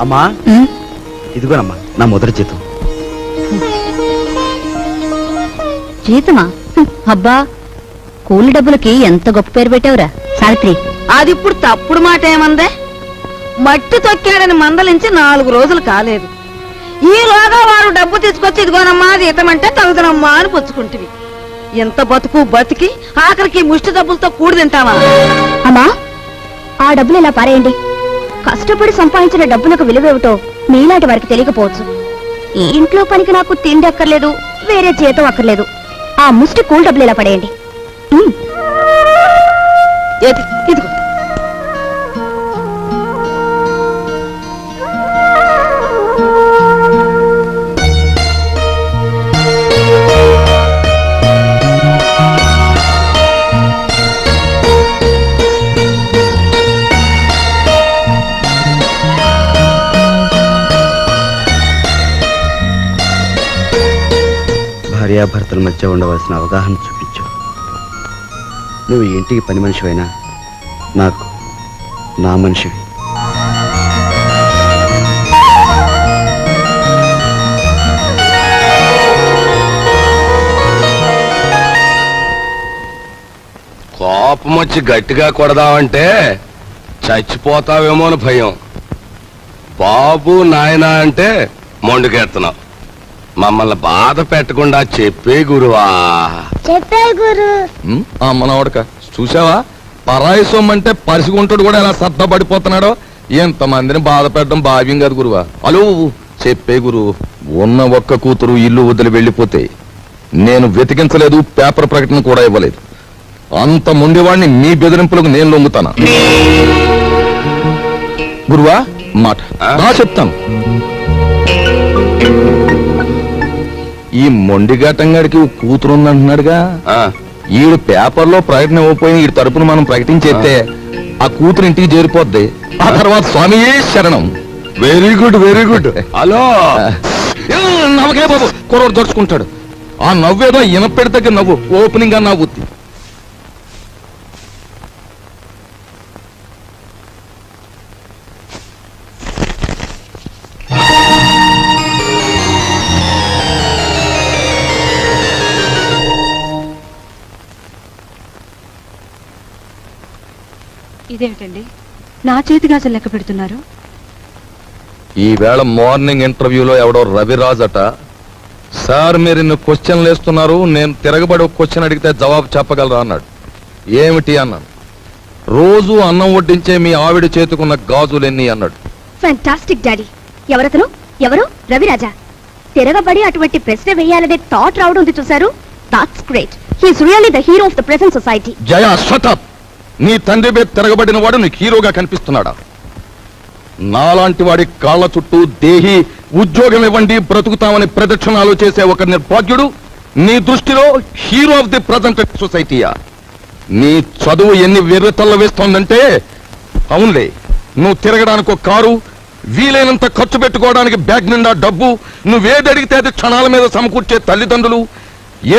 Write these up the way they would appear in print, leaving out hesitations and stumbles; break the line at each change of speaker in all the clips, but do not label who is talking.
అమ్మా ఇదిగోనమ్మా నా మొదటి జీతం.
జీతమా? అబ్బా, కూలి డబ్బులకి ఎంత గొప్ప పేరు పెట్టావురా సావిత్రి.
అది ఇప్పుడు తప్పుడు మాట ఏమందే? మట్టి తొక్కాడని మందలించి 4 రోజులు కాలేదు. ఈలోగా వారు డబ్బు తీసుకొచ్చి ఇదిగోనమ్మా జీతం అంటే తగుదనమ్మా అని పుచ్చుకుంటివి. ఎంత బతుకు బతికి ఆఖరికి ముష్టి డబ్బులతో కూడి తింటావా?
అమ్మా, ఆ డబ్బులు ఇలా పారేయండి. కష్టపడి సంపాదించిన డబ్బులకు విలువేమిటో మీలాంటి వారికి తెలియకపోవచ్చు. ఈ ఇంట్లో పనికి నాకు తిండి అక్కర్లేదు, వేరే జీతం అక్కర్లేదు. ఆ ముష్టి కూల్ డబ్బులు ఇలా పడేయండి.
ఇదిగో
భార్యాభర్తల మధ్య ఉండవలసిన అవగాహన చూపించు. నువ్వు ఇంటికి పని మనిషివైనా నాకు నా మనిషివి.
కోపం వచ్చి గట్టిగా కొడదామంటే చచ్చిపోతావేమో అని భయం. బాబు నాయనా అంటే మొండుకెడుతున్నావు. మమ్మల్ని బాధ పెట్టకుండా చెప్పే గురువా.
చెప్పే గురు.
మనవడక చూసావా, పరాయి సొమ్మంటే పరిసిగుంటాడు కూడా ఎలా సర్దపడిపోతున్నాడో. ఎంతమందిని బాధ పెట్టడం భావ్యం కాదు గురువా. అలో చెప్పే గురు, ఉన్న ఒక్క కూతురు ఇల్లు వదిలి వెళ్ళిపోతే నేను వెతికించలేదు, పేపర్ ప్రకటన కూడా ఇవ్వలేదు. అంత ముండివాడిని మీ బెదిరింపులకు నేను లొంగుతానా? గురువా మాట చెప్తాను. ఈ మొండిఘాటంగాడికి కూతురుందంటున్నాడుగా, ఈడు పేపర్లో ప్రకటన ఇవ్వకపోయిన ఈ తరపున మనం ప్రకటించేస్తే ఆ కూతురు ఇంటికి చేరిపోద్ది. ఆ తర్వాత స్వామియే శరణం.
Very good very good. Hello
నమ్మకే బాబు కుర్రోడు దొరుచుకుంటాడు. ఆ నవ్వేదో ఇనపెడి దగ్గర నవ్వు, ఓపెనింగ్ గా నవ్వుద్ది.
ఇదేమిటండి నా చేతిగాజు లెక్క పెడుతున్నారు?
ఈవేళ మార్నింగ్ ఇంటర్వ్యూలో ఎవడో రవిరాజ్ అట, సార్ మీరు ఇన్ని క్వశ్చన్లు వేస్తున్నారు, నేను తిరగబడి ఒక క్వశ్చన్ అడిగితే జవాబు చెప్పగలరా అన్నాడు. ఏమిటి అన్నాను. రోజు అన్నం వడ్డించే మీ ఆవిడ చేతుకున్న గాజులెన్ని అన్నాడు.
Fantastic daddy. ఎవరతను? ఎవరు? రవిరాజా. తిరగబడి అటువంటి ప్రశ్న వేయాలనే థాట్ రావడం ఉంది చూసారు. That's great. He is really the hero of the present society.
Jaya shut up. నీ తండ్రి మీద తిరగబడిన వాడు నీకు హీరోగా కనిపిస్తున్నాడా? నాలాంటి వాడి కాళ్ల చుట్టూ దేహి ఉద్యోగం ఇవ్వండి బ్రతుకుతామని ప్రదక్షిణాలు చేసే ఒక నిర్భాగ్యుడు నీ దృష్టిలో హీరో ఆఫ్ ది ప్రజెంట్ సొసైటీయా? నీ చదువు ఎన్ని వెర్రతల్ల వేస్తోందంటే, అవునులే నువ్వు తిరగడానికి ఒక కారు, వీలైనంత ఖర్చు పెట్టుకోవడానికి బ్యాగ్ నిండా డబ్బు, నువ్వేది అడిగితే అది క్షణాల మీద సమకూర్చే తల్లిదండ్రులు,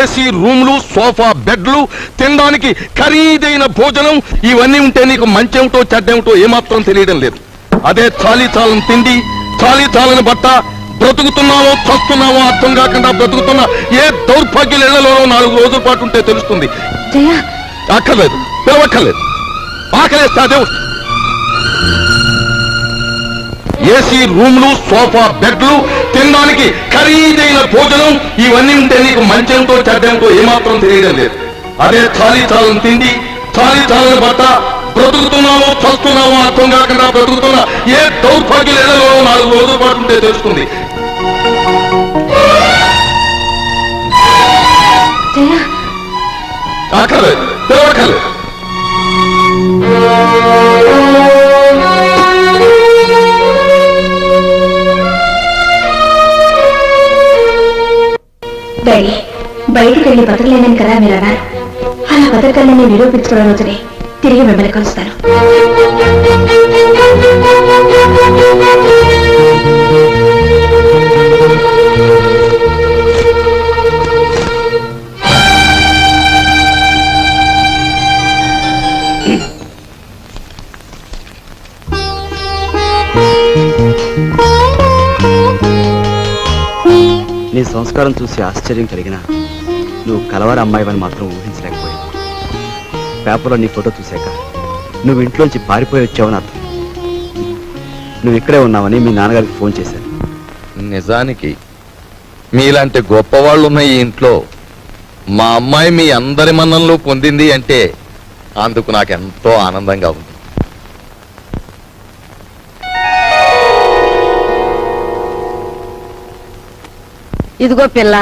ఏసీ రూమ్లు, సోఫా బెడ్లు, తినడానికి ఖరీదైన భోజనం, ఇవన్నీ ఉంటే నీకు మంచేమిటో చెడ్డేమిటో ఏమాత్రం తెలియడం లేదు. అదే చాలీ చాలని తిండి, చాలీ చాలని బట్ట, బ్రతుకుతున్నావో చస్తున్నావో అర్థం కాకుండా బ్రతుకుతున్న ఏ దౌర్భాగ్యులలో 4 రోజుల పాటు ఉంటే తెలుస్తుంది. అక్కర్లేదు, పిలవక్కర్లేదు. ఆకలేస్తే అదే ఏసీ రూమ్లు, సోఫా బెడ్లు, తినడానికి ఖరీదైన భోజనం, ఇవన్నీ ఉంటే నీకు మంచేమిటో చెడ్డేమిటో ఏమాత్రం తెలియడం లేదు. అదే చాలీ చాలని తిండి, చాలీ చాలని బట్ట, బ్రతుకుతున్నావో చస్తున్నావో అర్థం కాకుండా బ్రతుకుతున్న ఏ దౌర్భాగ్యులలో 4 రోజుల పాటు ఉంటే తెలుస్తుంది. అక్కర్లేదు, పిలవక్కర్లేదు.
డాడీ, బయటికి వెళ్ళి బతకలేనని కదా మీరు అన్నారు. అలా బతకలేని నిరూపించుకోవడం రోజునే తిరిగి మిమ్మల్ని కలుస్తాను.
నీ సంస్కారం చూసి ఆశ్చర్యం కలిగిన నువ్వు కలవారి అమ్మాయివని మాత్రం ఊహించలేకపోయావు. పేపర్లో నీ ఫోటో చూశాక నువ్వు ఇంట్లోంచి పారిపోయి వచ్చావని అర్థం. నువ్వు ఇక్కడే ఉన్నావని మీ నాన్నగారికి ఫోన్ చేశాను.
నిజానికి మీలాంటి గొప్పవాళ్ళు ఉన్న ఈ ఇంట్లో మా అమ్మాయి మీ అందరి మన్ననలు పొందింది అంటే అందుకు నాకెంతో ఆనందంగా ఉంది.
ఇదిగో పిల్ల,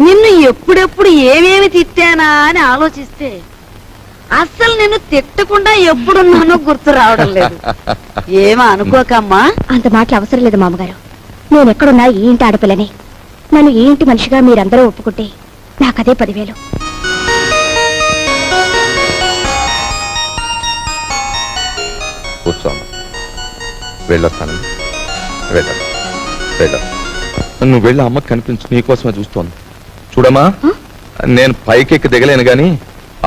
నిన్ను ఎప్పుడెప్పుడు ఏమేమి తిట్టానా అని ఆలోచిస్తే అస్సలు నిన్ను తిట్టకుండా ఎప్పుడున్నానో గుర్తు రావడం లేదు. ఏమా అనుకోకమ్మా.
అంత మాటలు అవసరం లేదు మామగారు. నేను ఎక్కడున్నా ఈ ఇంటి ఆడపిల్లని. నన్ను ఈ ఇంటి మనిషిగా మీరందరూ ఒప్పుకుంటే నాకదే 10,000.
కూర్చోమ్మా, వెళ్ళొస్తాను. నువ్వు వెళ్ళి అమ్మకి కనిపించు, నీకోసమే చూస్తోంది. చూడమ్మా, నేను పైకెక్కి దిగలేను గాని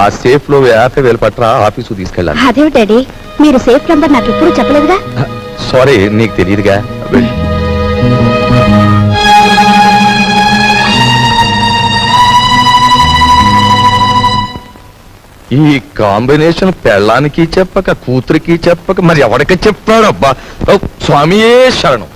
ఆ సేఫ్ లో 50,000 పట్ల ఆఫీసు తీసుకెళ్ళాలి.
అదే డాడీ, మీరు సేఫ్ నంబర్ నాకు ఎప్పుడు చెప్పలేదుగా.
సారీ, నీకు తెలియదుగా. వెళ్ళు. ఈ కాంబినేషన్ పెళ్ళానికి చెప్పక కూతురికి చెప్పక మరి ఎవరికి చెప్తాడు? అబ్బా, ఓ స్వామియే శరణం.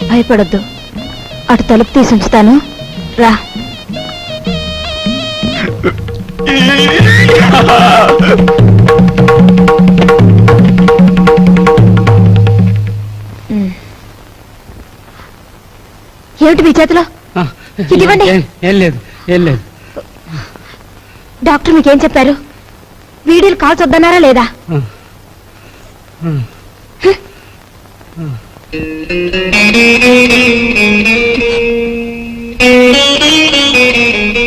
భయపడొద్దు, అటు తలుపు తీసి ఉంచుతాను, రా. ఏమిటి మీ చేతిలో? ఇదివ్వండి.
ఏం లేదు.
డాక్టర్ మీకేం చెప్పారు? వీడియోలు కాల్స్ వద్దన్నారా లేదా?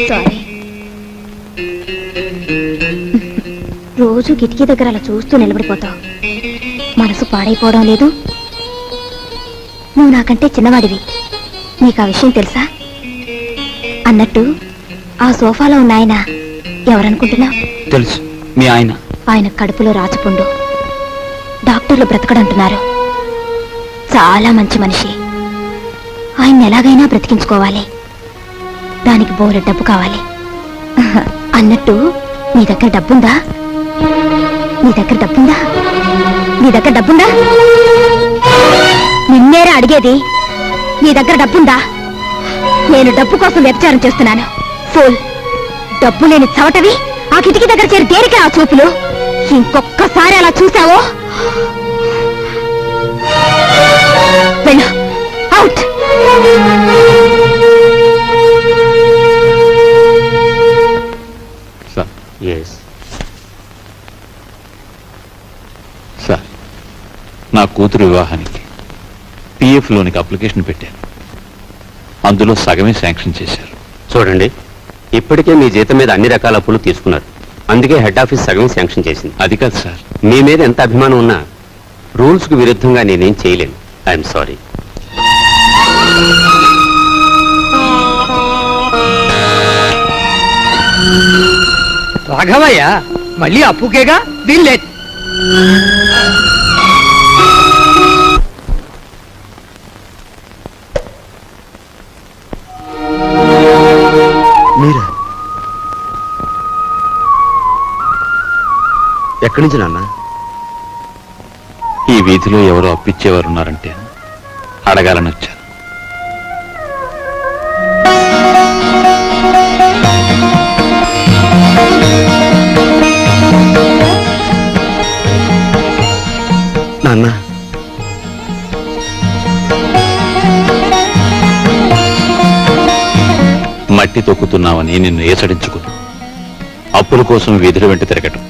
సారీ. రోజు కిటికీ దగ్గర అలా చూస్తూ నిలబడిపోతావు. మనసు పాడైపోవడం లేదు. నువ్వు నాకంటే చిన్నవాడివి, నీకు ఆ విషయం తెలుసా? అన్నట్టు ఆ సోఫాలో ఉన్న ఆయన ఎవరనుకుంటున్నావు?
తెలుసు, మీ ఆయన.
ఆయన కడుపులో రాచపుండు. డాక్టర్లు బ్రతకడంటున్నారు. చాలా మంచి మనిషి. ఆయన ఎలాగైనా బ్రతికించుకోవాలి. దానికి బోలె డబ్బు కావాలి. అన్నట్టు నీ దగ్గర డబ్బుందా? నిన్నేరా అడిగేది. నీ దగ్గర డబ్బుందా? నేను డబ్బు కోసం వ్యభిచారం చేస్తున్నాను. ఫూల్, డబ్బు లేని చవటవి ఆ కిటికీ దగ్గర చేరి దేనికే ఆ చూపులు? ఇంకొక్కసారి అలా చూసావో వెళ్ళు, అవుట్.
సార్, నా కూతురు వివాహానికి పిఎఫ్ లోనికి అప్లికేషన్ పెట్టాను. అందులో సగమే శాంక్షన్ చేశారు.
చూడండి, ఇప్పటికే మీ జీతం మీద అన్ని రకాల అప్పులు తీసుకున్నారు. అందుకే హెడ్ ఆఫీస్ సగం శాంక్షన్ చేసింది.
అది కాదు సార్.
మీ మీద ఎంత అభిమానం ఉన్నా రూల్స్ కు విరుద్ధంగా నేనేం చేయలేను. I'm sorry.
రాఘవయ్య మళ్ళీ అప్పుకేగా వీళ్ళే.
మీరా? ఎక్కడి నుంచి నాన్న?
ఈ వీధిలో ఎవరో అప్పిచ్చేవారు ఉన్నారంటే అడగాలని వచ్చాను.
నాన్న,
మట్టి తొక్కుతున్నావని నిన్ను ఏసడించుకుని అప్పుల కోసం వీధుల వెంట తిరగటం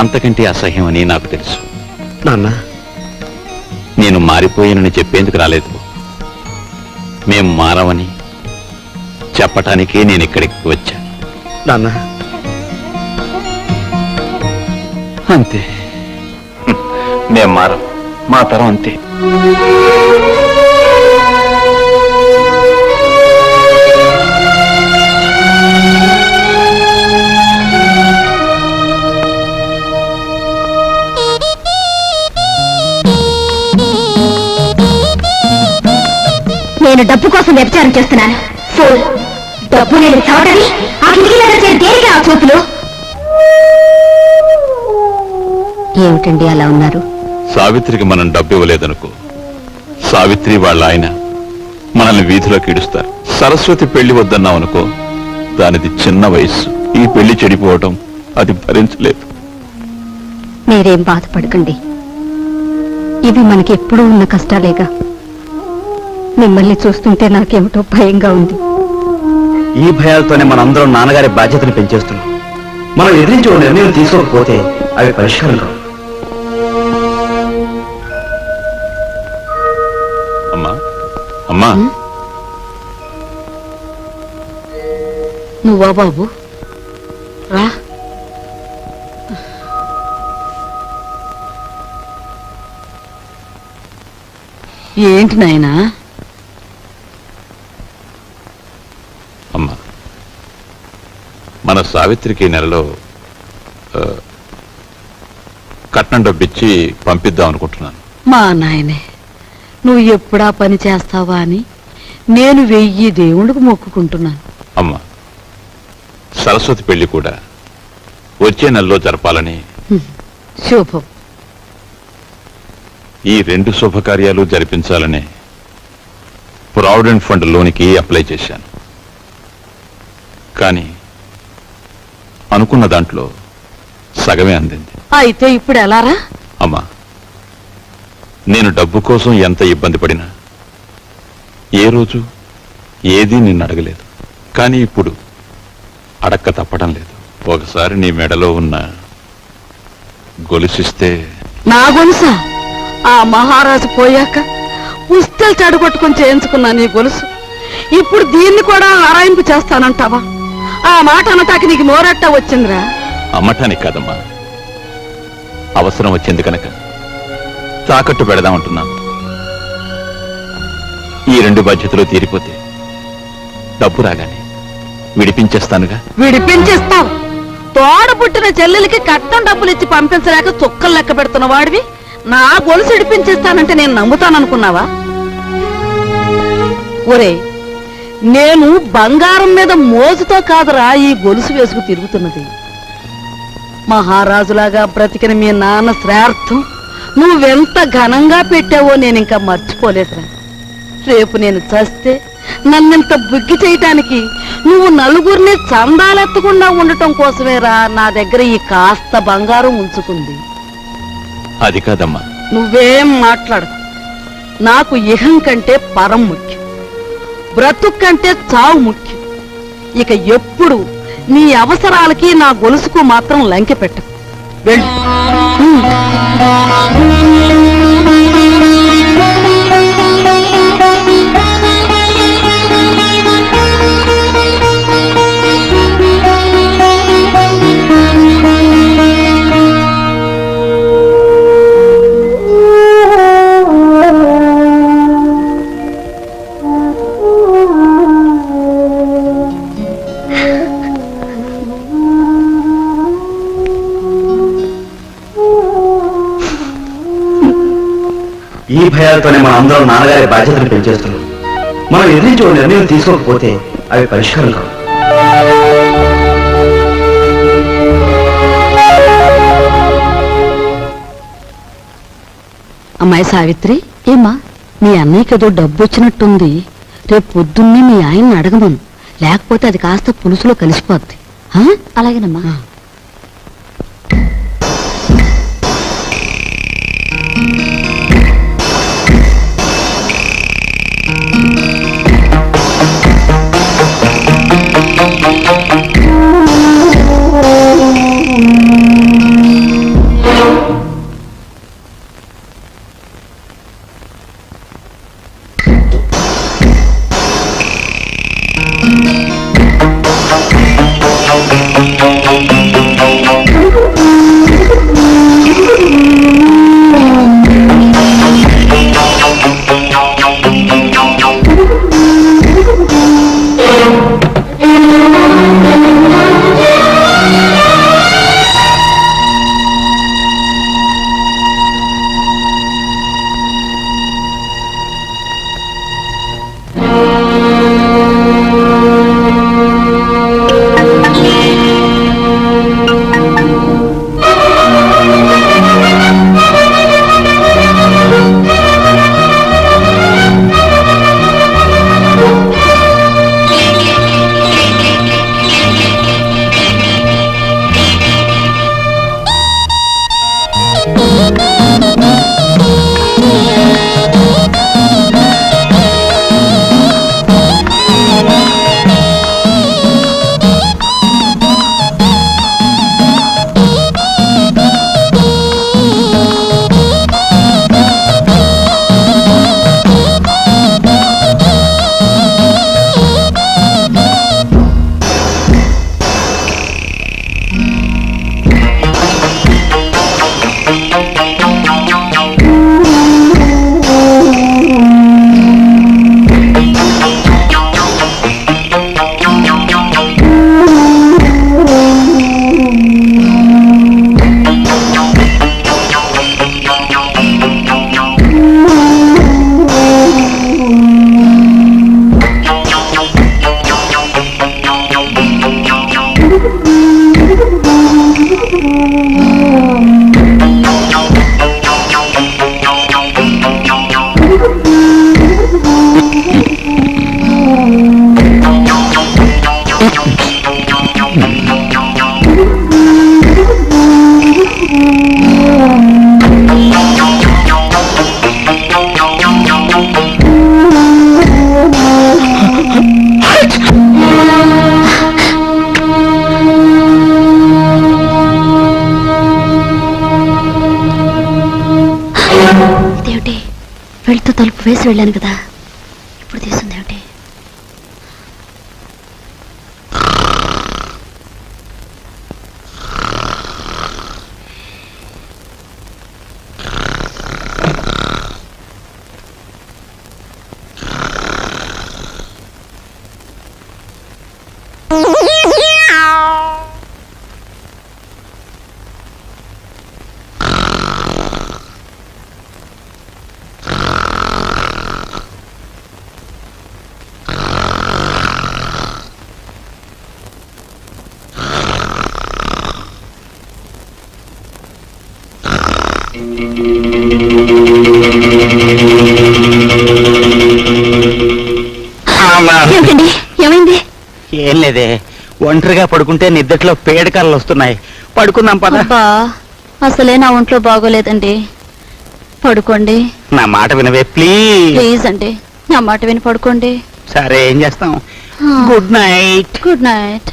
అంతకంటే అసహ్యమని నాకు తెలుసు.
నాన్న,
నేను మారిపోయానని చెప్పేందుకు రాలేదు. మేం మారవని చెప్పటానికే నేను ఇక్కడికి వచ్చాను.
నాన్న,
అంతే. మేం మారం, మా తరం అంతే.
నేను డబ్బు కోసం వ్యభిచారం చేస్తున్నాను. ఫూల్. డబ్బు నేను చావటని ఆ కిటికీలో దేనికి ఆ చూపులు? ఏమిటండి అలా ఉన్నారు?
సావిత్రికి మనం డబ్బు ఇవ్వలేదనుకో, సావిత్రి వాళ్ళ ఆయన మనల్ని వీధిలోకి ఈడుస్తారు. సరస్వతి పెళ్లి వద్దన్నాం అనుకో, దానిది చిన్న వయస్సు, ఈ పెళ్లి చెడిపోవటం అది భరించలేదు.
మీరేం బాధపడకండి, ఇవి మనకి ఎప్పుడూ ఉన్న కష్టాలేగా. మిమ్మల్ని చూస్తుంటే నాకేమిటో భయంగా ఉంది.
ఈ భయాలతోనే మనందరం నాన్నగారి బాధ్యతను పెంచేస్తున్నాం. మనం ఎదిరించి ఓ నిర్ణయం తీసుకోకపోతే అవి పరిష్కారం కావు.
అమ్మా అమ్మా,
నువ్వా బాబు? రా. ఏంటి నాయనా?
అమ్మా, మన సావిత్రికి ఈ నెలలో కట్నం డబ్బిచ్చి పంపిద్దాం అనుకుంటున్నాను.
మా నాయనే, నువ్వు ఎప్పుడా పని చేస్తావా అని నేను 1000 దేవుళ్ళకు మొక్కుకుంటున్నాను.
అమ్మా, సరస్వతి పెళ్లి కూడా వచ్చే నెలలో జరపాలని.
శుభం.
ఈ 2 శుభకార్యాలు జరిపించాలని ప్రావిడెంట్ ఫండ్ లోనికి అప్లై చేశాను. కానీ అనుకున్న దాంట్లో సగమే అందింది.
అయితే ఇప్పుడు ఎలారా?
అమ్మా, నేను డబ్బు కోసం ఎంత ఇబ్బంది పడినా ఏ రోజు ఏదీ నిన్ను అడగలేదు. కానీ ఇప్పుడు అడక్క తప్పడం లేదు. ఒకసారి నీ మెడలో ఉన్న గొలుసిస్తే.
నా గొలుసా? ఆ మహారాజు పోయాక పుస్తలు చెడగొట్టుకుని చేయించుకున్నా నీ గొలుసు. ఇప్పుడు దీన్ని కూడా ఆరాయింపు చేస్తానంటావా? ఆ మాట అనటానికి నీకు నోరట్ట వచ్చిందిరా?
అమ్మటానికి కాదమ్మా, అవసరం వచ్చింది కనుక తాకట్టు పెడదామంటున్నాను. ఈ 2 బాధ్యతలు తీరిపోతే డబ్బు రాగానే విడిపించేస్తానుగా.
విడిపించేస్తావు? తోడ పుట్టిన చెల్లెలకి కట్నం డబ్బులు ఇచ్చి పంపించలేక చుక్కలు లెక్క పెడుతున్న వాడివి నా గొలుసు విడిపించేస్తానంటే నేను నమ్ముతాననుకున్నావా? ఒరే, నేను బంగారం మీద మోజుతో కాదురా ఈ గొలుసు వేసుకు తిరుగుతున్నది. మహారాజులాగా బ్రతికిన మీ నాన్న శ్రార్థం నువ్వెంత ఘనంగా పెట్టావో నేను ఇంకా మర్చిపోలేదురా. రేపు నేను చస్తే నన్నింత బుగ్గి చేయటానికి నువ్వు నలుగురిని చందాలెత్తకుండా ఉండటం కోసమేరా నా దగ్గర ఈ కాస్త బంగారం ఉంచుకుంది.
అది కాదమ్మా.
నువ్వేం మాట్లాడకు. నాకు ఇహం కంటే పరం ముఖ్యం, బ్రతుకు కంటే చావు ముఖ్యం. ఇక ఎప్పుడు నీ అవసరాలకి నా గొలుసుకు మాత్రం లంకె పెట్టకు. వెళ్ళు.
ఈ భయాలతోనే మనం అందరం నాన్నగారి బాధ్యతను పెంచేస్తున్నాం. మనం ఎదిరించి ఓ నిర్ణయం తీసుకోకపోతే అవి పరిష్కారం కావు.
అమ్మాయి సావిత్రి, ఏమ్మా? మీ అన్నయ్యకి ఏదో డబ్బు వచ్చినట్టుంది. రేపు పొద్దున్నే మీ ఆయన్ని అడగమను, లేకపోతే అది కాస్త పులుసులో కలిసిపోద్ది.
అలాగేనమ్మా. వెళ్తూ తలుపు వేసి వెళ్ళాను కదా, ఇప్పుడు తీసుంది ఏమిటి? ఏమిటండి, ఏమైంది?
ఏం లేదే, ఒంటరిగా పడుకుంటే నిద్దట్లో పేడకాలు వస్తున్నాయి. పడుకుందాం పద.
అబ్బా, అసలే నా ఒంట్లో బాగోలేదండి. పడుకోండి.
నా మాట వినవే ప్లీజ్.
ప్లీజ్ అండి, నా మాట విని పడుకోండి.
సరే, ఏం చేస్తాం. Good night.
Good night.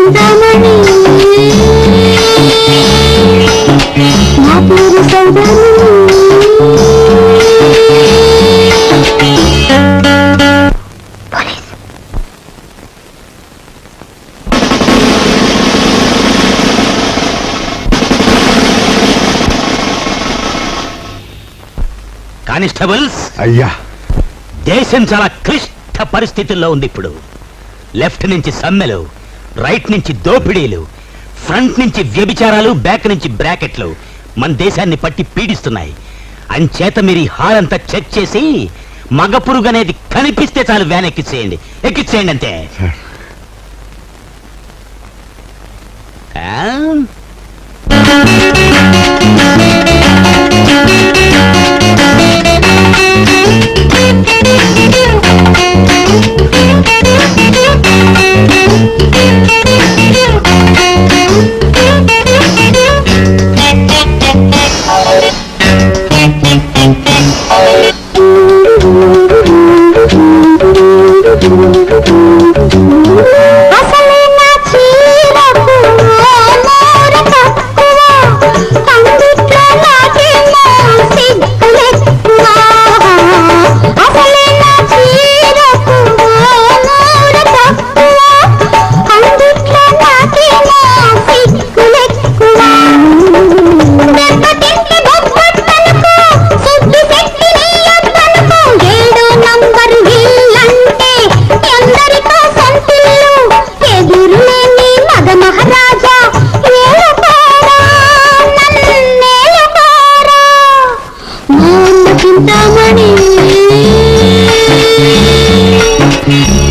Chintamani నా పేరు
కానిస్టేబుల్స్,
అయ్యా
దేశం చాలా క్లిష్ట పరిస్థితుల్లో ఉంది ఇప్పుడు. లెఫ్ట్ నుంచి సమ్మెలు, రైట్ నుంచి దోపిడీలు, ఫ్రంట్ నుంచి వ్యభిచారాలు, బ్యాక్ నుంచి బ్రాకెట్లు మన దేశాన్ని పట్టి పీడిస్తున్నాయి. అంచేత మీరు ఈ హాల్ అంతా చెక్ చేసి మగ పురుగు అనేది కనిపిస్తే చాలు వ్యాన్ ఎక్కిచ్చేయండి అంతే. ఆ?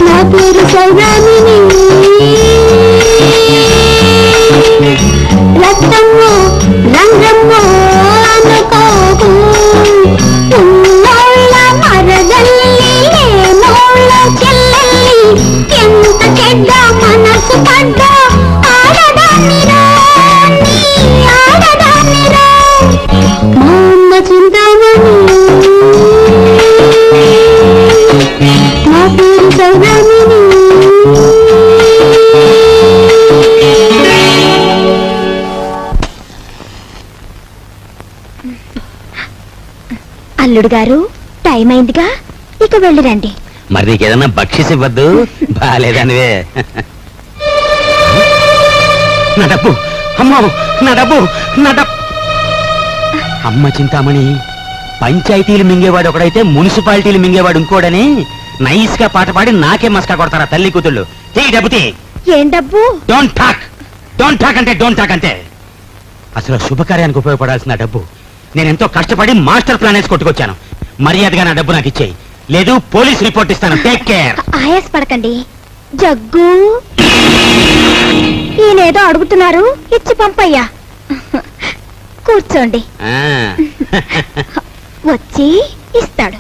నా పేరు సౌరామిని రక్తము రంగము అనుకోకు ఉన్నోళ్ళ మరదల్లి లేనోళ్ళ చెల్లెల్లి ఎంత చెడ్డ మనసు పడ్డ ఆడదానిరా నీ ఆడదానిరా మా అమ్మ చింతామణి నా పేరు సౌరామిని. అల్లుడు గారు, టైం అయిందిగా, ఇక వెళ్ళిరండి. మరి నీకేదన్నా బక్షిస్ ఇవ్వద్దు, బాలేదనివే. నా డబ్బు, అమ్మో నా డబ్బు, నా డబ్బు. అమ్మ చింతామణి, పంచాయతీలు మింగేవాడు ఒకడైతే మున్సిపాలిటీలు మింగేవాడు ఇంకోడని నైస్ గా పాట పాడి నాకే మస్కా కొడతారా తల్లి కూతుళ్ళు. తీ డబ్బు తీ.
ఏం డబ్బు?
డోంట్ టాక్ అంటే డోంట్ టాక్ అంతే. అసలు శుభకార్యానికి ఉపయోగపడాల్సిన డబ్బు నేనెంతో కష్టపడి మాస్టర్ ప్లాన్ వేసి కొట్టుకొచ్చాను. మర్యాదగా నా డబ్బు నాకు ఇచ్చేయి, లేదు పోలీస్ రిపోర్ట్ ఇస్తాను. Take care.
ఆయాస పడకండి జగ్గు. ఈయనేదో అడుగుతున్నారు, ఇచ్చి పంపయ్యా. కూర్చోండి, వచ్చి ఇస్తాడు.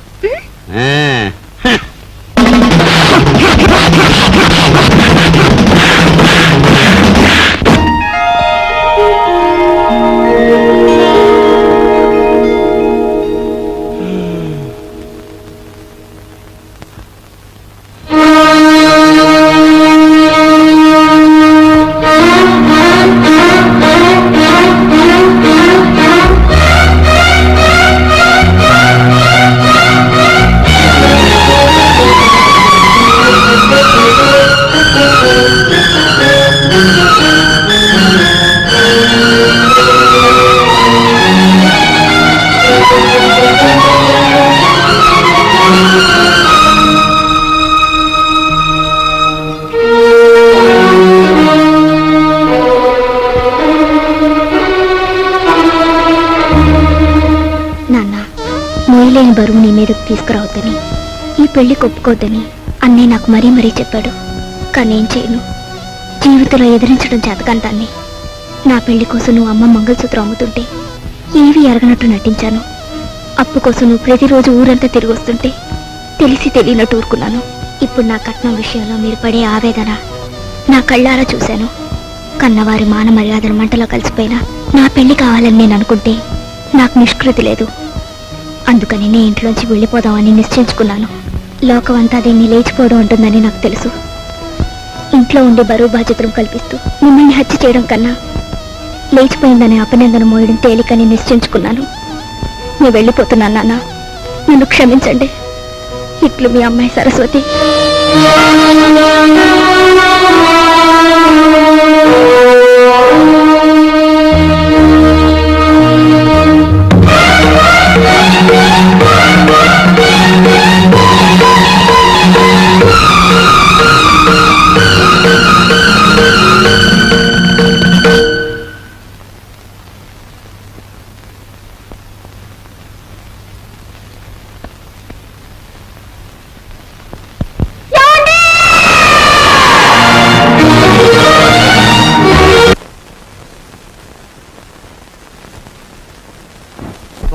మోయలేని బరువు నీ మీదకు తీసుకురావద్దని, ఈ పెళ్లి ఒప్పుకోవద్దని అన్నయ్య నాకు మరీ మరీ చెప్పాడు. కానీ ఏం చేయను, జీవితంలో ఎదిరించడం చేతకాని దాన్ని. నా పెళ్లి కోసం నువ్వు అమ్మ మంగళసూత్రం అమ్ముతుంటే ఏవి ఎరగనట్టు నటించాను. అప్పు కోసం నువ్వు ప్రతిరోజు ఊరంతా తిరిగి వస్తుంటే తెలిసి తెలియనట్టు ఊరుకున్నాను. ఇప్పుడు నా కట్నం విషయంలో మీరు పడే ఆవేదన నా కళ్ళారా చూశాను. కన్నవారి మాన మర్యాదల మంటలో కలిసిపోయినా నా పెళ్లి కావాలని నేను అనుకుంటే నాకు నిష్కృతి లేదు. అందుకని నీ ఇంట్లోంచి వెళ్ళిపోదామని నిశ్చయించుకున్నాను. లోకం అంతా దీన్ని లేచిపోవడం ఉంటుందని నాకు తెలుసు. ఇంట్లో ఉండే బరువు బాధ్యతలు కల్పిస్తూ మిమ్మల్ని హత్య చేయడం కన్నా లేచిపోయిందనే అపనిందన మోయడం తేలికని నిశ్చయించుకున్నాను. నేను వెళ్ళిపోతున్నాను నాన్న, నన్ను క్షమించండి. ఇట్లు మీ అమ్మాయి సరస్వతి.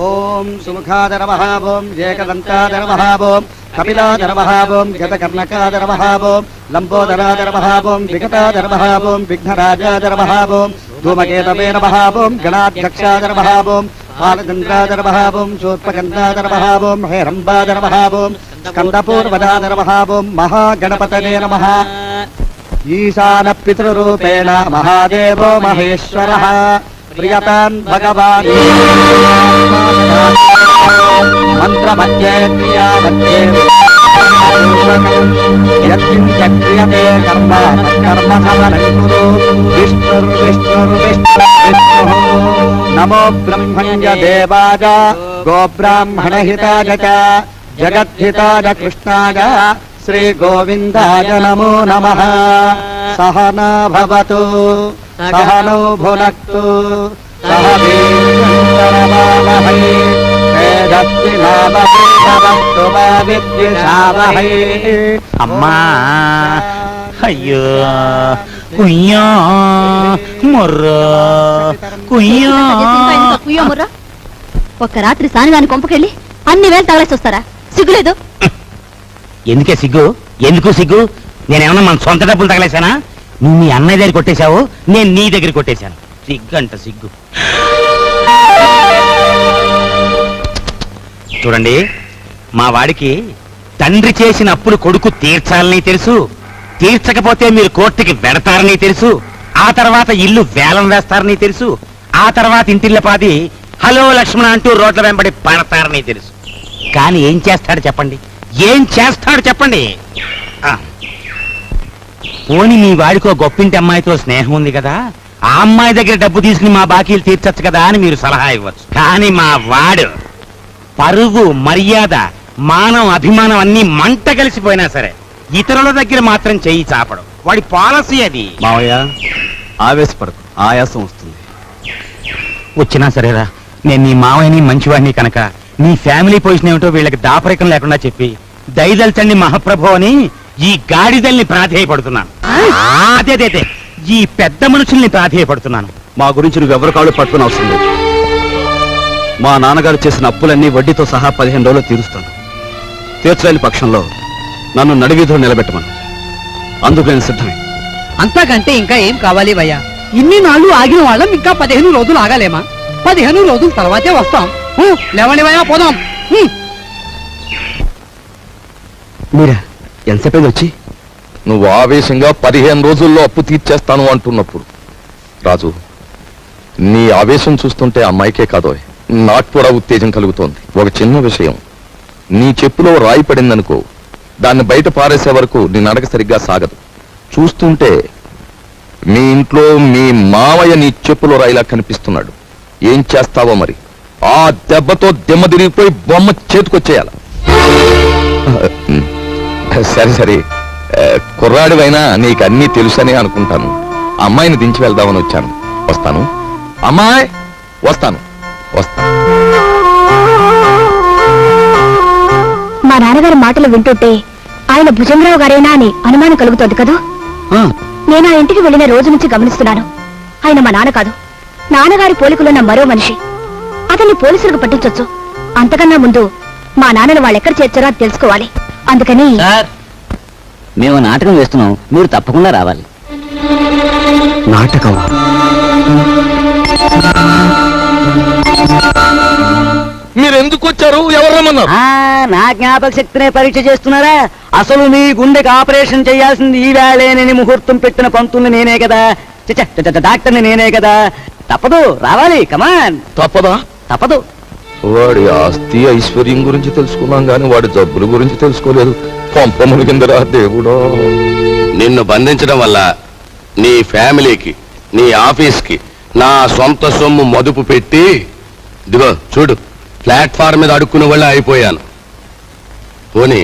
ఓం సుముఖాదరవః ఓం ఏకదంతాదరవః ఓం కపిలాదరవః ఓం గతకర్ణకాదరవః ఓం లంబోదరాదరవః ఓం వికటాదరవః ఓం విఘ్నరాజాదరవః ఓం ధూమకేతవే నమః ఓం గణాధ్యక్షాదరవః ఓం బాలచంద్రాదరవః ఓం శూర్పగంధాదరవః ఓం హేరంబాదరవః ఓం స్కందపూర్వదాదరవః ఓం మహాగణపతయే నమః. ఈశాన పితృరూపేణ మహాదేవో మహేశ్వరః ప్రియతాన్ భగవాన్ మంత్రమధ్యే క్రియామధ్యే యత్కించక్రియతే కర్మ కర్మ సమనం కురు విష్ణుర్విష్ణుర్విష్ణుర్విష్ణుః. నమో బ్రహ్మణ్య దేవాయ గోబ్రాహ్మణహితాయ చ జగద్ధితాయ కృష్ణాయ శ్రీ గోవిందాయ నమో నమః. సహనా భవతు సహనౌ భునక్తు సహ వీర్యంకరవావహై తేజస్వినావధీతమస్తు మా విద్విషావహై.
అమ్మా అయ్యో కుయ్యా మొర్రో కుయ్యా.
ఒక్క రాత్రి సానిగాని కొంపకెళ్ళి అన్ని వేలు తగలేసి వస్తారా? సిగ్గులేదు?
ఎందుకే సిగ్గు? ఎందుకు సిగ్గు? నేనేమన్నా మన సొంత డబ్బులు తగలేశానా? నువ్వు మీ అన్నయ్య దగ్గర కొట్టేశావు, నేను నీ దగ్గర కొట్టేశాను. సిగ్గు అంట సిగ్గు. చూడండి, మా వాడికి తండ్రి చేసిన అప్పులు కొడుకు తీర్చాలని తెలుసు. తీర్చకపోతే మీరు కోర్టుకి వెడతారని తెలుసు. ఆ తర్వాత ఇల్లు వేలం వేస్తారని తెలుసు. ఆ తర్వాత ఇంటిల్లపాది హలో లక్ష్మణ అంటూ రోడ్ల వెంబడి పడతారని తెలుసు. కానీ ఏం చేస్తాడు చెప్పండి? ఏం చేస్తాడు చెప్పండి? పోని మీ వాడికో గొప్పింటి అమ్మాయితో స్నేహం ఉంది కదా, ఆ అమ్మాయి దగ్గర డబ్బు తీసుకుని మా బాకీలు తీర్చచ్చు కదా అని మీరు సలహా ఇవ్వచ్చు. కానీ మా వాడు పరువు, మర్యాద, మానం, అభిమానం అన్ని మంట కలిసిపోయినా సరే ఇతరుల దగ్గర మాత్రం చెయ్యి చాపడం. వాడి పాలసీ అది.
మావయ్య ఆవేశపడకు, ఆయాసం వస్తుంది.
వచ్చినా సరేరా, నేను నీ మావయ్యని మంచివాడిని కనుక నీ ఫ్యామిలీ పొజిషన్ ఏమిటో వీళ్ళకి దాపరికం లేకుండా చెప్పి దయదల్చండి మహాప్రభు అని ఈ గాడిదల్ని ప్రాధేయపడుతున్నాను. అదే ఈ పెద్ద మనుషుల్ని ప్రాధేయపడుతున్నాను.
మా గురించి నువ్వెవరు కాళ్ళు పట్టుకుని అవసరం లేదు. మా నాన్నగారు చేసిన అప్పులన్నీ వడ్డీతో సహా 15 రోజులు తీరుస్తాను. తీర్చలేని పక్షంలో నన్ను నడివీధిలో నిలబెట్టమను. అందుకు నేను సిద్ధమే.
అంతకంటే ఇంకా ఏం కావాలి భయ్యా? ఇన్ని నాళ్ళు ఆగిన వాళ్ళం ఇంకా 15 రోజులు ఆగాలేమా? 15 రోజుల తర్వాతే వస్తాం. లేవండి భయ్యా, పోదాం.
మీరా ఎంతసేపు వచ్చి?
నువ్వు ఆవేశంగా 15 రోజుల్లో అప్పు తీర్చేస్తాను అంటున్నప్పుడు రాజు, నీ ఆవేశం చూస్తుంటే అమ్మాయికే కాదో నాకు కూడా ఉత్తేజం కలుగుతోంది. ఒక చిన్న విషయం, నీ చెప్పులో రాయి పడిందనుకో, దాన్ని బయట పారేసే వరకు నీ నడక సరిగ్గా సాగదు. చూస్తుంటే మీ ఇంట్లో మీ మావయ్య నీ చెప్పులో రాయిలా కనిపిస్తున్నాడు. ఏం చేస్తావో మరి? ఆ దెబ్బతో దిమ్మ తిరిగిపోయి బొమ్మ చేతికొచ్చేయాల. సరే, కుర్రాడివైనా నీకు అన్నీ తెలుసని అనుకుంటాను. అమ్మాయిని దించి వెళ్దామని వచ్చాను. వస్తాను అమ్మాయి, వస్తాను.
మా నాన్నగారి మాటలు వింటుంటే ఆయన భుజంగరావు గారేనా అని అనుమానం కలుగుతోంది కదా. నేను ఆ ఇంటికి వెళ్ళిన రోజు నుంచి గమనిస్తున్నాను. ఆయన మా నాన్న కాదు, నాన్నగారి పోలికలున్న మరో మనిషి. అతన్ని పోలీసులకు పట్టించొచ్చు. అంతకన్నా ముందు మా నాన్నను వాళ్ళెక్కడ చేర్చారో అది తెలుసుకోవాలి. అందుకని
మేము నాటకం వేస్తున్నాం, మీరు తప్పకుండా రావాలి.
మీరే ఎందుకు వచ్చారు? ఎవరు రమ్మన్నారు?
నా జ్ఞాపక శక్తినే పరీక్ష చేస్తున్నారా? అసలు మీ గుండెకి ఆపరేషన్ చేయాల్సింది ఈ వేళేనని ముహూర్తం పెట్టిన పంతుల్ని నేనే కదా, డాక్టర్ని నేనే కదా. తప్పదు, రావాలి. కమాన్.
తప్పదా?
తప్పదు.
వాడి ఆస్తి ఐశ్వర్యం గురించి తెలుసుకున్నాం గాని వాడి జబ్బుల గురించి తెలుసుకోలేదు. పంపములు కిందరా దేవుడో.
నిన్ను బంధించడం వల్ల నీ ఫ్యామిలీకి, నీ ఆఫీస్కి నా సొంత సొమ్ము మదుపు పెట్టి, ఇదిగో చూడు, ప్లాట్ఫామ్ మీద అడుక్కునే వాళ్ళ అయిపోయాను. పోనీ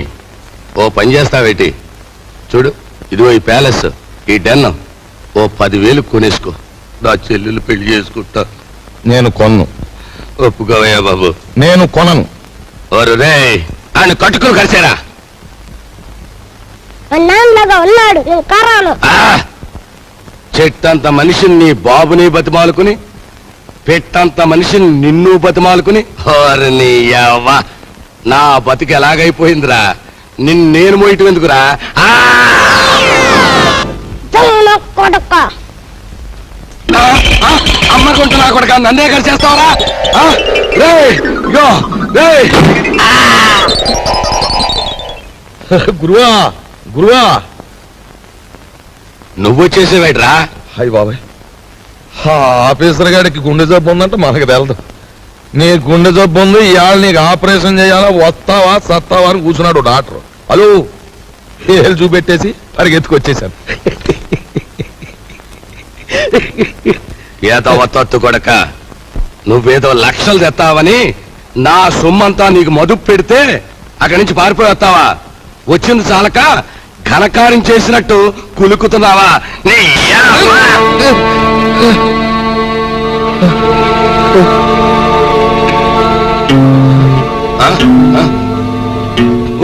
ఓ పని చేస్తావేటి? చూడు, ఇదిగో ఈ ప్యాలెస్, ఈ డెన్ ఓ 10,000 కొనేసుకో. నా చెల్లెలు పెళ్లి చేసుకుంటా.
నేను కొన్ను.
ఒప్పుకోవయ్యా బాబు.
నేను కొనను.
ఓరు రే, ఆయన కట్టుకుని కలిసారా?
ఉన్నాడు
చెట్టంత మనిషిని నీ బాబుని బతిమాలుకుని, పెట్టంత మనిషిని నిన్ను బతిమాలుకుని, ఓరని యవ్వ, నా బతికి ఎలాగైపోయిందిరా. నేను మోయటం ఎందుకురా? అమ్మకుంటున్నా కొడుక, నన్నే కలిసేస్తావరా?
గురువా, గురువా,
నువ్వు వచ్చేసేవేట్రా?
హాయ్ బాబాయ్. ఆఫీసర్ గారికి గుండె జబ్బు ఉందంటే మనకు తెలదు. నీ గుండె జబ్బు ఉంది, ఇవాళ నీకు ఆపరేషన్ చేయాలా, వస్తావా సత్తావా అని కూర్చున్నాడు డాక్టర్. హలో, ఏళ్ళు చూపెట్టేసి పరిగెత్తుకొచ్చేసాను.
ఏదో వత్తొత్తు కొడక, నువ్వేదో లక్షలు తెస్తావని నా సొమ్మంతా నీకు మదుపు పెడితే అక్కడి నుంచి పారిపోయి వస్తావా? వచ్చింది చాలక ఘనకార్యం చేసినట్టు కులుకుతున్నావా? నీ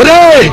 ఒరేయ్,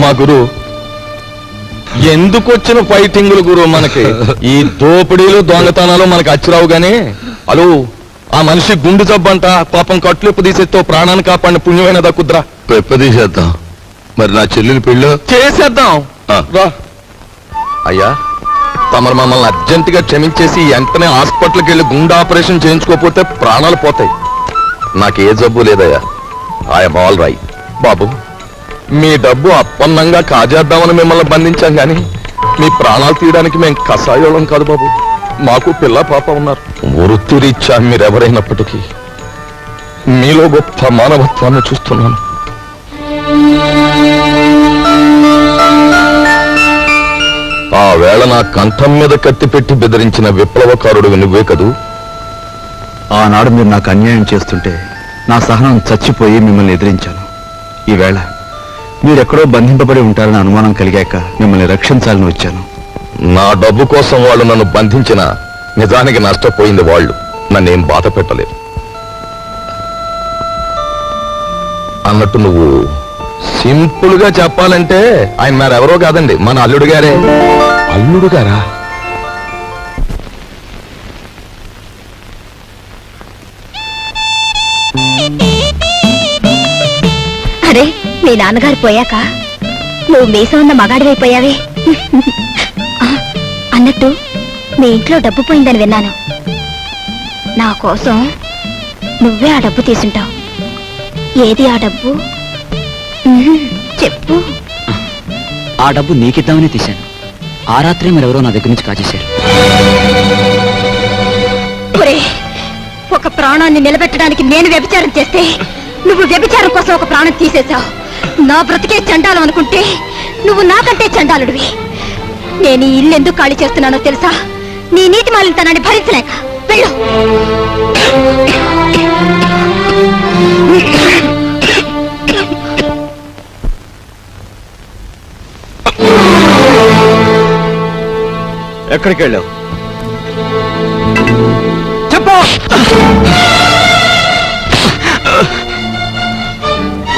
మా గురు ఎందుకు వచ్చిన ఫైటింగులు గురు? మనకి ఈ దోపిడీలు దొంగతనాలు మనకి అచ్చిరావు గానీ, అలో ఆ మనిషి గుండె జబ్బంట, పాపం కట్లెప్పు తీసేస్తే ప్రాణాన్ని కాపాడిన పుణ్యమైన దక్కుద్రా.
పెప్పదీసేద్దాం. మరి నా చెల్లెలు పెళ్ళి
చేసేద్దాం రా. అయ్యా, తమరు మమ్మల్ని అర్జెంటుగా క్షమించేసి వెంటనే హాస్పిటల్కి వెళ్ళి గుండె ఆపరేషన్ చేయించుకోకపోతే ప్రాణాలు పోతాయి. నాకే జబ్బు లేదయ్యా. I'm all right. బాబు, మీ డబ్బు అప్పన్నంగా కాజేద్దామని మిమ్మల్ని బంధించాం గాని మీ ప్రాణాలు తీయడానికి మేము కషాయోళం కాదు బాబు. మాకు పిల్ల పాప ఉన్నారు. వృత్తిరీత్యా మీరెవరైనప్పటికీ మీలో గొప్ప మానవత్వాన్ని చూస్తున్నాను. ఆ వేళ నా కంఠం మీద కత్తి పెట్టి బెదిరించిన విప్లవకారుడు నువ్వే కదూ?
ఆనాడు మీరు నాకు అన్యాయం చేస్తుంటే నా సహనం చచ్చిపోయి మిమ్మల్ని ఎదిరించాను. ఈవేళ మీరెక్కడో బంధింపబడి ఉంటారని అనుమానం కలిగాక మిమ్మల్ని రక్షించాలని వచ్చాను.
నా డబ్బు కోసం వాళ్ళు నన్ను బంధించిన నిజానికి నష్టపోయింది వాళ్ళు, నన్నేం బాధ పెట్టలేదు. అన్నట్టు నువ్వు సింపుల్ గా చెప్పాలంటే ఆయన మరెవరో కాదండి, మన అల్లుడు గారే. అల్లుడు గారా?
అరే, మీ నాన్నగారు పోయాక నువ్వు మీసం ఉన్న మగాడివైపోయావే. అన్నట్టు మీ ఇంట్లో డబ్బు పోయిందని విన్నాను. నా కోసం నువ్వే ఆ డబ్బు తీసుంటావు. ఏది ఆ డబ్బు? చెప్పు.
ఆ డబ్బు నీకిద్దామని తీశాను. ఆ రాత్రి మరెవరో నా దగ్గర నుంచి కాజేశారు.
ఒక ప్రాణాన్ని నిలబెట్టడానికి నేను వ్యభిచారం చేస్తే నువ్వు వ్యభిచారం కోసం ఒక ప్రాణం తీసేశావు. నా బ్రతికే చండాలం అనుకుంటే నువ్వు నాకంటే చండాలుడివి. నేను ఈ ఇల్లు ఎందుకు ఖాళీ చేస్తున్నానో తెలుసా? నీ నీతి మాలినతనాన్ని భరించలేక వెళ్ళు.
ఎక్కడికి వెళ్ళావు చెప్పు.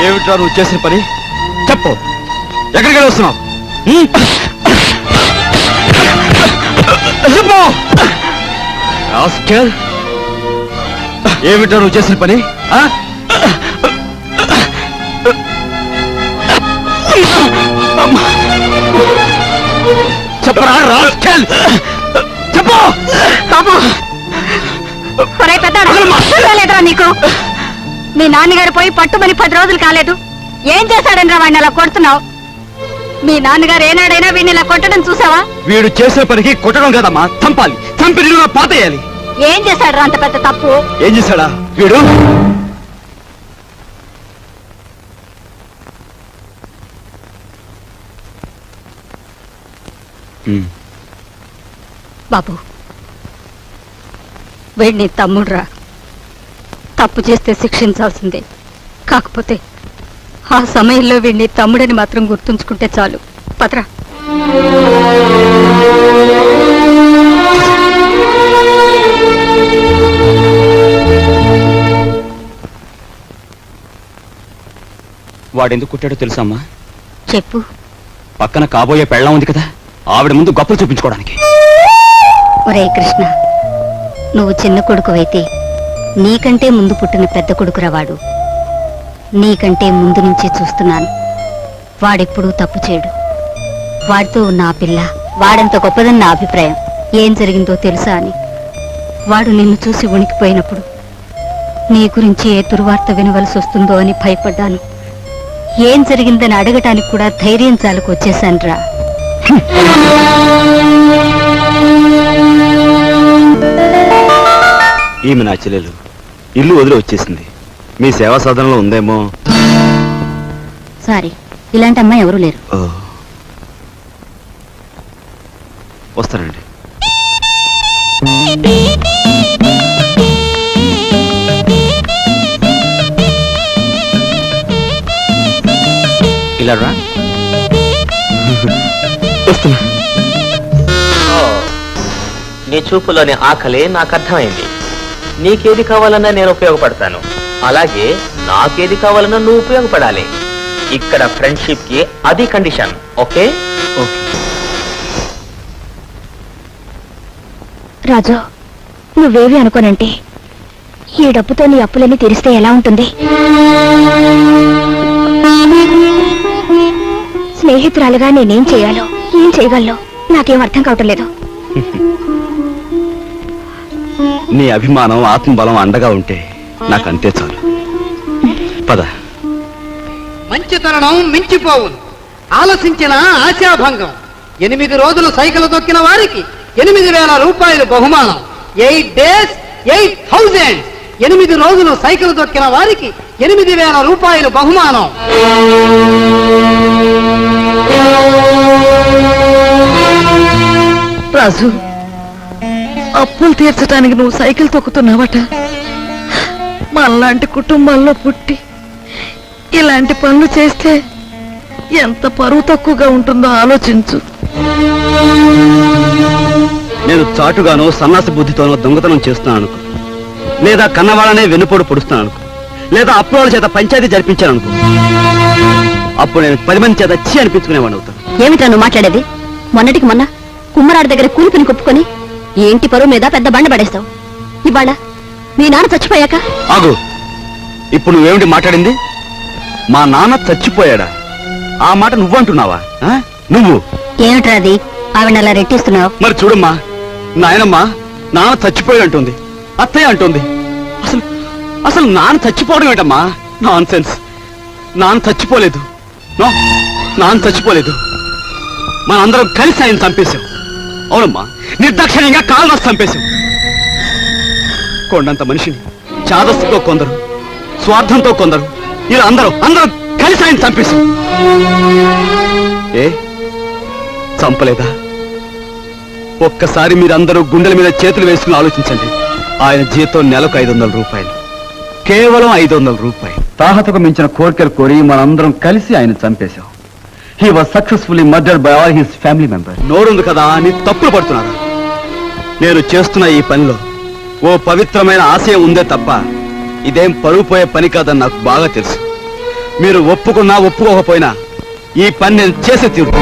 ఏమిట్రా నువ్వు చేసిన పని? చెప్పు, ఎక్కడికి వెళ్ళి వస్తున్నావు? చెప్పు. రాస్కెల్, ఏమిట్రా నువ్వు చేసిన పని? చెప్పరా రాస్కెల్, చెప్పు.
ఒరే పెద్దాడా నీకు? మీ నాన్నగారు పోయి పట్టుమని 10 రోజులు కాలేదు. ఏం చేశాడని వాడిని అలా కొడుతున్నావు? మీ నాన్నగారు ఏనాడైనా వీడిని ఇలా కొట్టడం చూసావా?
వీడు చేసే పనికి కొట్టడం కదమ్మా, చంపాలి. చంపి నిన్ను పాతేయాలి.
ఏం చేశాడు అంత పెద్ద తప్పు?
ఏం చేశాడా వీడు?
బాబు, వీడిని తమ్ముడురా. తప్పు చేస్తే శిక్షించాల్సిందే. కాకపోతే ఆ సమయంలో వీడిని తమ్ముడని మాత్రం గుర్తుంచుకుంటే చాలు. పదరా.
వాడెందుకు కుట్టాడో తెలుసమ్మా?
చెప్పు.
పక్కన కాబోయే పెళ్ళం ఉంది కదా, ఆవిడ ముందు గొప్పలు చూపించుకోవడానికి.
ఒరే కృష్ణ, నువ్వు చిన్న కొడుకువైతే నీకంటే ముందు పుట్టిన పెద్ద కొడుకురా వాడు. నీకంటే ముందు నుంచే చూస్తున్నాను. వాడెప్పుడూ తప్పు చేయడు. వాడితో ఉన్న ఆ పిల్ల వాడంత గొప్పదని నా అభిప్రాయం. ఏం జరిగిందో తెలుసా అని. వాడు నిన్ను చూసి వణికిపోయినప్పుడు నీ గురించి ఏ దుర్వార్త వినవలసి వస్తుందో అని భయపడ్డాను. ఏం జరిగిందని అడగటానికి కూడా ధైర్యం చాలకు వచ్చేశానురా.
ఈమె నా చెల్లెలు. ఇల్లు వదిలి వచ్చేసింది. మీ సేవా సాధనలో ఉందేమో.
సారీ, ఇలాంటి అమ్మాయి ఎవరూ లేరు.
వస్తానండి.
ఇలా రా.
వస్తున్నా.
నీ చూపులోని ఆకలి నాకు అర్థమైంది. నీకేది కావాలన్నా నేను ఉపయోగపడతాను, అలాగే నాకేది కావాలన్నా నువ్వు ఉపయోగపడాలి. ఇక్కడ ఫ్రెండ్షిప్ కి అది కండిషన్. ఓకే?
ఓకే.
రాజు, నువ్వేవి అనుకోనంటే ఈ డబ్బుతో నీ అప్పులన్నీ తీరిస్తే ఎలా ఉంటుంది? స్నేహితురాలుగా నేనేం చేయాలో, ఏం చేయగలను నాకేం అర్థం కావటం లేదు.
నీ అభిమానం, ఆత్మబలం అండగా ఉంటే నాకంతే చాలు. పద.
మంచి తరుణం మించిపోవును, ఆలసించిన ఆశాభంగం. 8 రోజులు సైకిల్ తొక్కిన వారికి 8,000 రూపాయలు బహుమానం. 8 days 8,000. 8 రోజులు సైకిల్ తొక్కిన వారికి 8,000 రూపాయలు బహుమానం.
రాజు, అప్పులు తీర్చడానికి నువ్వు సైకిల్ తొక్కుతున్నావట. మనలాంటి కుటుంబాల్లో పుట్టి ఇలాంటి పనులు చేస్తే ఎంత పరువు తక్కువగా ఉంటుందో ఆలోచించు.
నేను చాటుగానో సన్నాసి బుద్ధితోనో దొంగతనం చేస్తున్నాను అనుకో, లేదా కన్నవాళ్ళనే వెన్నుపోటు పొడుస్తున్నాను అనుకో, లేదా అప్పుల చేత పంచాయతీ జరిపించాను అనుకో, అప్పుడు నేను 10 మంది చేత చీ అనిపించుకునేవాడిని అవుతాను.
ఏమిటా నువ్వు మాట్లాడేది? మొన్నటికి మొన్న కుమ్మరాడి దగ్గర కూలిపిని కొప్పుకొని ఏంటి పరువు మీద పెద్ద బండ పడేస్తావు. ఇవాళ మీ నాన్న చచ్చిపోయాక
ఆగు. ఇప్పుడు నువ్వేమిటి మాట్లాడింది? మా నాన్న చచ్చిపోయాడా? ఆ మాట నువ్వంటున్నావా? నువ్వు
ఏమిట్రా అది? ఆవిడ అలా రెట్టిస్తున్నావు.
మరి చూడమ్మా, నాయనమ్మా నాన్న చచ్చిపోయాడు అంటుంది, అత్తయ్య అంటుంది. అసలు అసలు నాన్న చచ్చిపోవడం ఏంటమ్మా? Non sense. నాన్న చచ్చిపోలేదు. నాన్న చచ్చిపోలేదు. మనందరం కలిసి ఆయన చంపేశాం. అవునమ్మా, నిర్దాక్షిణ్యంగా కాలు రాసి చంపేశాం. కొండంత మనిషిని చాదస్తుతో కొందరు, స్వార్థంతో కొందరు, ఇలా అందరం కలిసి ఆయన చంపేశాం. ఏ చంపలేదా? ఒక్కసారి మీరందరూ గుండెల మీద చేతులు వేసుకుని ఆలోచించండి. ఆయన జీతం నెలకు 500 రూపాయలు, కేవలం 500 రూపాయలు. తాహతకు మించిన కోరికలు కోరి మనందరం కలిసి ఆయన చంపేశాం. He was successfully murdered by all his family member. నోరుంది కదా అని తప్పులు పడుతున్నారు. నేను చేస్తున్న ఈ పనిలో ఓ పవిత్రమైన ఆశయం ఉందే తప్ప ఇదేం పరువు పోయే పని కాదని నాకు బాగా తెలుసు. మీరు ఒప్పుకున్నా ఒప్పుకోకపోయినా ఈ పని నేను చేసే తీరు.